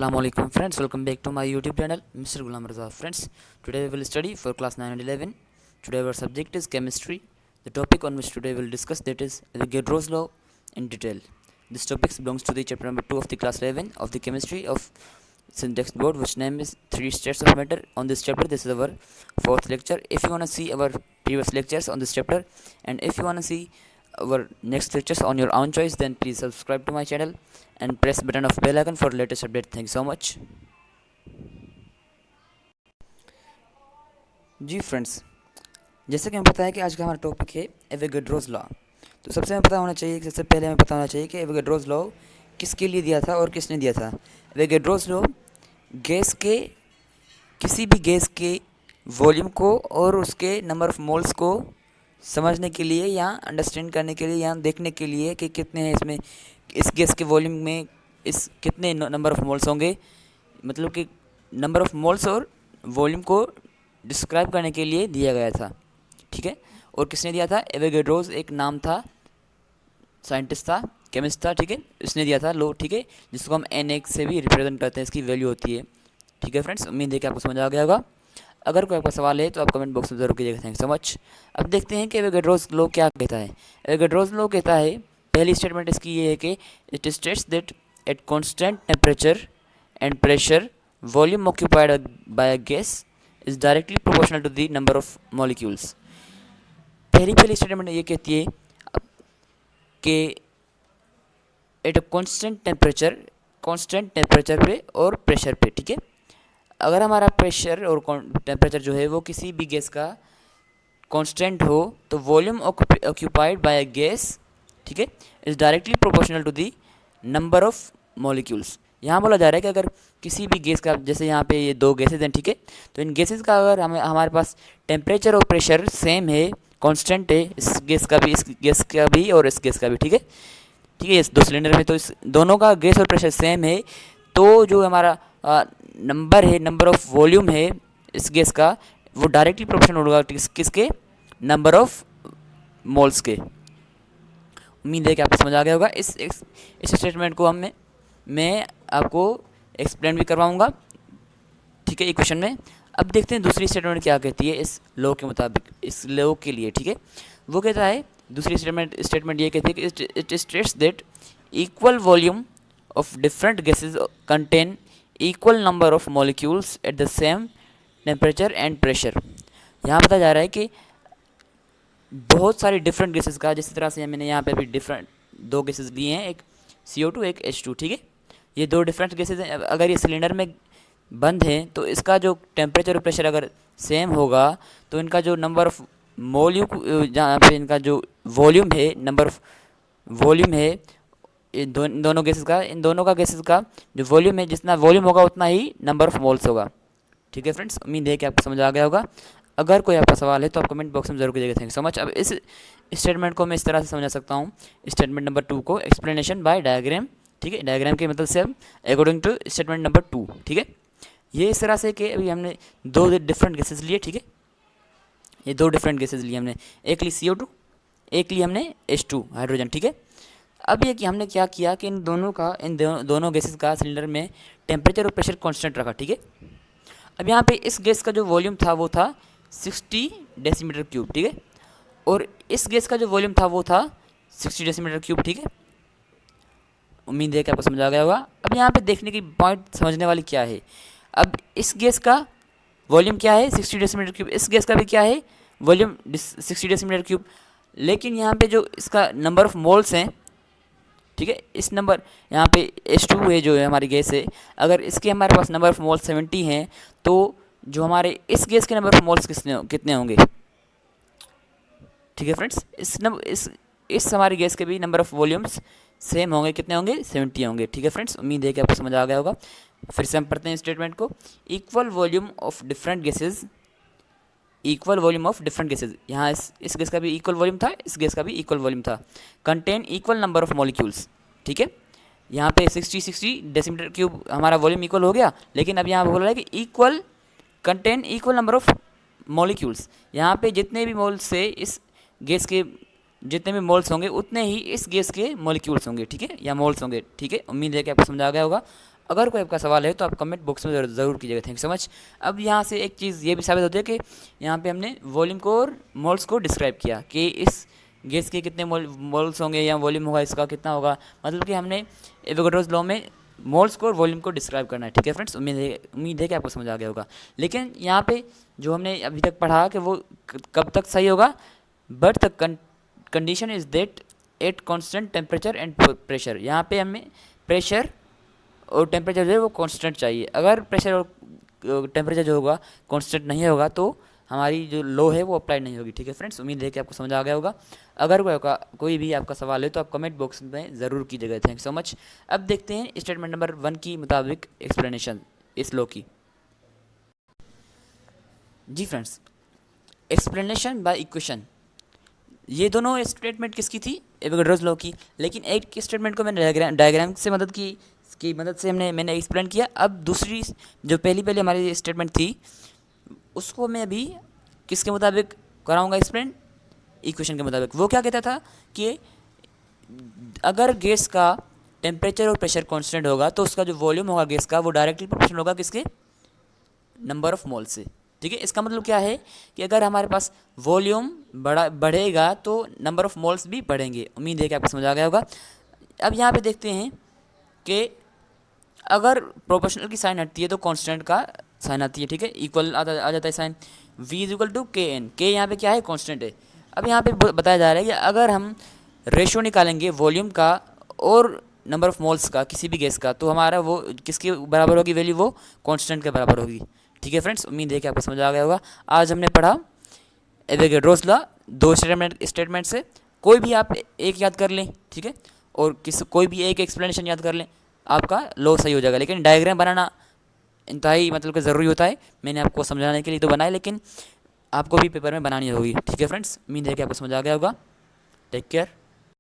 Assalamualaikum friends, welcome back to my YouTube channel Mr. Ghulam Raza. Friends, today we will study for class 9 and 11. Today our subject is chemistry. The topic on which today we will discuss, that is Avogadro's law in detail. This topic belongs to the chapter number 2 of the class 11 of the chemistry of syntax board, which name is 3 states of matter. On this chapter, this is our 4th lecture. If you want to see our previous lectures on this chapter, and if you want to see our next lectures on your own choice, then please subscribe to my channel and press button of bell icon for latest update. Thank you so much. जी friends, जैसे कि हमें पता है कि आज का हमारा टॉपिक है एवोगाड्रोस लॉ। तो सबसे हमें पता होना चाहिए, सबसे पहले हमें पता होना चाहिए कि एवोगाड्रोस लॉ किसके लिए दिया था और किसने दिया था। एवोगाड्रोस लॉ गैस के, किसी भी गैस के वॉल्यूम को और उसके नंबर ऑफ मोल्स को समझने के लिए या अंडरस्टैंड करने के लिए या देखने के लिए कि कितने हैं इसमें, इस गैस के वॉल्यूम में इस कितने नंबर ऑफ मोल्स होंगे, मतलब कि नंबर ऑफ मोल्स और वॉल्यूम को डिस्क्राइब करने के लिए दिया गया था। ठीक है, और किसने दिया था? एवोगाड्रोस एक नाम था, साइंटिस्ट था, केमिस्ट था। ठीक है, इसने दिया था लो। ठीक है, जिसको हम n1 से भी रिप्रेजेंट करते हैं, इसकी वैल्यू होती है। ठीक है फ्रेंड्स, उम्मीद है कि आपको समझ आ गया होगा। अगर कोई आपका सवाल है तो आप कमेंट बॉक्स में ज़रूर कीजिएगा। Thank so much. अब देखते हैं कि एवोगाड्रोस लॉ क्या कहता है। एवोगाड्रोस लॉ कहता है, पहली स्टेटमेंट इसकी ये है कि it states that at constant temperature and pressure volume occupied by a gas is directly proportional to the number of molecules. पहली स्टेटमेंट ये कहती है कि एट अ कांस्टेंट टेम्परेचर पे और प्रेशर पे। ठीक है, अगर हमारा प्रेशर और टेम्परेचर जो है वो किसी भी गैस का कांस्टेंट हो तो volume occupied by a gas, ठीक है, is directly proportional to the number of molecules. यहाँ बोला जा रहा है कि अगर किसी भी गैस का, जैसे यहाँ पे ये दो गैसेज हैं, ठीक है, तो इन गैसेज का अगर हमारे पास टेम्परेचर और प्रेशर सेम है, कांस्टेंट है, इस गैस का भी और इस गैस का भी। ठीक है, इस दो सिलेंडर में तो इस दोनों का गैस और प्रेशर सेम है, तो जो हमारा नंबर है, नंबर ऑफ वॉल्यूम है इस गैस का, वो डायरेक्टली प्रोपोर्शनल होगा किसके? नंबर ऑफ मोल्स के। उम्मीद है कि आपको समझ आ गया होगा। इस स्टेटमेंट को मैं आपको एक्सप्लेन भी करवाऊंगा, ठीक है, इक्वेशन में। अब देखते हैं दूसरी स्टेटमेंट क्या कहती है इस लॉ के मुताबिक, इस लॉ के लिए। ठीक है, वो कहता है, दूसरी स्टेटमेंट ये कहती है कि it states that equal volume of different gases contain equal number of molecules at the same temperature and pressure. यहाँ बताया जा रहा है कि बहुत सारी डिफरेंट गैसेज का, जिस तरह से मैंने यहाँ पे भी डिफरेंट दो गैसेज लिए हैं, एक CO2 एक H2। ठीक है, ये दो डिफरेंट गैसेज हैं। अगर ये सिलेंडर में बंद हैं तो इसका जो टेम्परेचर और प्रेशर अगर सेम होगा तो इनका जो नंबर ऑफ जहाँ पे इनका जो वॉल्यूम है, नंबर ऑफ वॉल्यूम है इन दोनों गैसेज का जो वॉल्यूम है, जितना वॉल्यूम होगा उतना ही नंबर ऑफ मोल्स होगा। ठीक है फ्रेंड्स, उम्मीद है कि आपको समझ आ गया होगा। अगर कोई आपका सवाल है तो आप कमेंट बॉक्स में जरूर कीजिएगा। Thank you so much. अब इस स्टेटमेंट को मैं इस तरह से समझा सकता हूँ, स्टेटमेंट नंबर 2 को एक्सप्लेनेशन बाय डायग्राम। ठीक है, डायग्राम की मदद से हम अकॉर्डिंग टू स्टेटमेंट नंबर 2। ठीक है, ये इस तरह से कि अभी हमने दो डिफरेंट गैसेज लिए। ठीक है, ये दो डिफरेंट गैसेज लिए हमने, एक ली CO2, एक ली हमने H2 हाइड्रोजन। ठीक है, अब ये कि हमने क्या किया कि इन दोनों गैसेज का सिलेंडर में टेम्परेचर और प्रेशर कांस्टेंट रखा। ठीक है, अब यहाँ पे इस गैस का जो वॉल्यूम था वो था 60 डेसीमीटर क्यूब। ठीक है, और इस गैस का जो वॉल्यूम था वो था 60 डेसीमीटर क्यूब। ठीक है, उम्मीद है कि आपको समझ आ गया होगा। अब यहाँ पे देखने की पॉइंट समझने वाली क्या है, अब इस गैस का वॉल्यूम क्या है? 60 डेसीमीटर क्यूब। इस गैस का भी क्या है? Volume 60 decimetre cube. लेकिन यहाँ पे जो इसका नंबर ऑफ मोल्स हैं, ठीक है, इस नंबर यहाँ पे H2 है जो है हमारी गैस है, अगर इसके हमारे पास नंबर ऑफ मोल्स 70 हैं तो जो हमारे इस गैस के नंबर ऑफ मोल्स कितने होंगे? ठीक है फ्रेंड्स, इस हमारी गैस के भी नंबर ऑफ वॉल्यूम्स सेम होंगे, कितने होंगे? 70 होंगे। ठीक है फ्रेंड्स, उम्मीद है कि आपको समझ आ गया होगा। फिर से हम पढ़ते हैं स्टेटमेंट को। Equal volume of different gases, यहाँ इस गैस का भी इक्वल वॉल्यूम था, इस गैस का भी इक्वल वॉल्यूम था। Contain equal number of molecules. ठीक है, यहाँ पे 60 डेसीमीटर क्यूब हमारा वॉल्यूम इक्वल हो गया, लेकिन अब यहाँ बोल रहा है कि contain equal number of molecules. यहाँ पे जितने भी मोल्स से इस गैस के जितने भी मोल्स होंगे उतने ही इस गैस के मॉलिक्यूल्स होंगे। ठीक है, या मोल्स होंगे। ठीक है, उम्मीद है कि आपको समझ आ गया होगा। अगर कोई आपका सवाल है तो आप कमेंट बॉक्स में ज़रूर कीजिएगा। Thank you so much. अब यहाँ से एक चीज़ ये भी साबित होती है कि यहाँ पे हमने वॉल्यूम को और मोल्स को डिस्क्राइब किया कि इस गैस के कितने मोल्स होंगे या वॉल्यूम होगा इसका कितना होगा, मतलब कि हमने एवोगाड्रोस लॉ में मोल्स को और वॉल्यूम को डिस्क्राइब करना है। ठीक है फ्रेंड्स, उम्मीद है कि आपको समझ आ गया होगा। लेकिन यहाँ पे जो हमने अभी तक पढ़ा कि वो कब तक सही होगा, but the condition is that at constant temperature and pressure. यहाँ पे हमें प्रेशर और टेम्परेचर जो है वो कांस्टेंट चाहिए। अगर प्रेशर और टेम्परेचर जो होगा कांस्टेंट नहीं होगा तो हमारी जो लो है वो अप्लाई नहीं होगी। ठीक है फ्रेंड्स, उम्मीद है कि आपको समझ आ गया होगा। अगर कोई भी आपका सवाल है तो आप कमेंट बॉक्स में ज़रूर कीजिएगा। Thank so much. अब देखते हैं स्टेटमेंट नंबर 1 की मुताबिक एक्सप्लेनेशन इस लो की। जी फ्रेंड्स, एक्सप्लेनेशन बाय इक्वेशन, ये दोनों स्टेटमेंट किसकी थी? एवोगाड्रोस लॉ की। लेकिन एक स्टेटमेंट को मैंने डायग्राम से मदद की मदद से मैंने एक्सप्लेन किया। अब दूसरी जो पहली हमारी स्टेटमेंट थी उसको मैं अभी किसके मुताबिक कराऊंगा एक्सप्लेन? इक्वेशन के मुताबिक। वो क्या कहता था कि अगर गैस का टेम्परेचर और प्रेशर कांस्टेंट होगा तो उसका जो वॉल्यूम होगा गैस का वो डायरेक्टली प्रोपोर्शनल होगा किसके? नंबर ऑफ मोल से। ठीक है, इसका मतलब क्या है कि अगर हमारे पास वॉल्यूम बढ़ेगा तो नंबर ऑफ मोल्स भी बढ़ेंगे। उम्मीद है कि आपको समझ आ गया होगा। अब यहाँ पे देखते हैं कि अगर प्रोपोर्शनल की साइन हटती है तो कांस्टेंट का साइन आती है। ठीक है, इक्वल आ जाता है sign. v is equal to K N. K यहाँ पे क्या है? कांस्टेंट है। अब यहाँ पे बताया जा रहा है कि अगर हम रेशो निकालेंगे वॉल्यूम का और नंबर ऑफ मोल्स का किसी भी गैस का, तो हमारा वो किसके बराबर होगी वैल्यू? वो कांस्टेंट के बराबर होगी। ठीक है फ्रेंड्स, उम्मीद है कि आपको समझ आ गया होगा। आज हमने पढ़ा एवोगाड्रोस लॉ दो स्टेटमेंट से। कोई भी आप एक याद कर लें, ठीक है, और कोई भी एक एक्सप्लेनेशन याद कर लें, आपका लॉ सही हो जाएगा। लेकिन डायग्राम बनाना इंतहाई मतलब कि ज़रूरी होता है। मैंने आपको समझाने के लिए तो बनाया, लेकिन आपको भी पेपर में बनानी होगी। ठीक है फ्रेंड्स, उम्मीद है कि आपको समझ आ गया होगा। Take care.